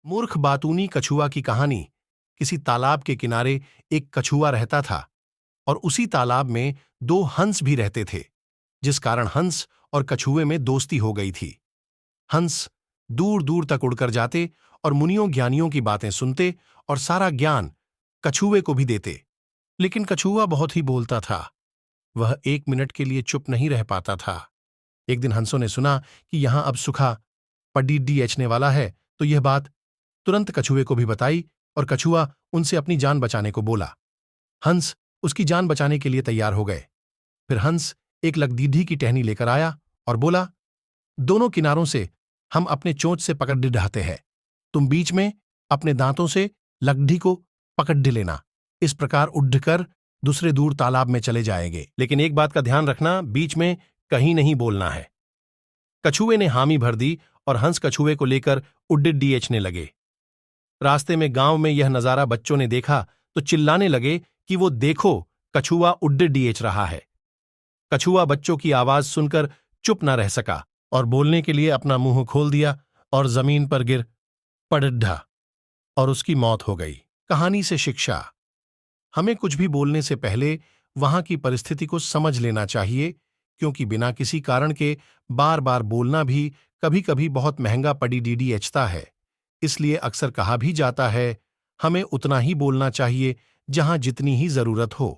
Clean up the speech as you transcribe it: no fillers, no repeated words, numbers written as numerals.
मूर्ख बातूनी कछुआ की कहानी। किसी तालाब के किनारे एक कछुआ रहता था और उसी तालाब में दो हंस भी रहते थे, जिस कारण हंस और कछुए में दोस्ती हो गई थी। हंस दूर दूर तक उड़कर जाते और मुनियों ज्ञानियों की बातें सुनते और सारा ज्ञान कछुए को भी देते। लेकिन कछुआ बहुत ही बोलता था। वह 1 मिनट के लिए चुप नहीं रह पाता था। एक दिन हंसों ने सुना कि यहां अब सूखा पडीडी एचने वाला है, तो यह बात तुरंत कछुए को भी बताई और कछुआ उनसे अपनी जान बचाने को बोला। हंस उसकी जान बचाने के लिए तैयार हो गए। फिर हंस एक लकड़ीधी की टहनी लेकर आया और बोला, दोनों किनारों से हम अपने चोंच से पकड़ ढहाते हैं। तुम बीच में अपने दांतों से लकड़ी को पकड़ लेना। इस प्रकार उड़कर दूसरे दूर तालाब में चले जाएंगे, लेकिन एक बात का ध्यान रखना, बीच में कहीं नहीं बोलना है। कछुए ने हामी भर दी और हंस कछुए को लेकर उड्डीएचने लगे। रास्ते में गांव में यह नजारा बच्चों ने देखा तो चिल्लाने लगे कि वो देखो, कछुआ उड्डीएच रहा है। कछुआ बच्चों की आवाज सुनकर चुप न रह सका और बोलने के लिए अपना मुंह खोल दिया और जमीन पर गिर पड़ढ़ा और उसकी मौत हो गई। कहानी से शिक्षा। हमें कुछ भी बोलने से पहले वहां की परिस्थिति को समझ लेना चाहिए, क्योंकि बिना किसी कारण के बार बार बोलना भी कभी कभी बहुत महंगा पड़ीडीएचता है। इसलिए अक्सर कहा भी जाता है, हमें उतना ही बोलना चाहिए जहां जितनी ही जरूरत हो।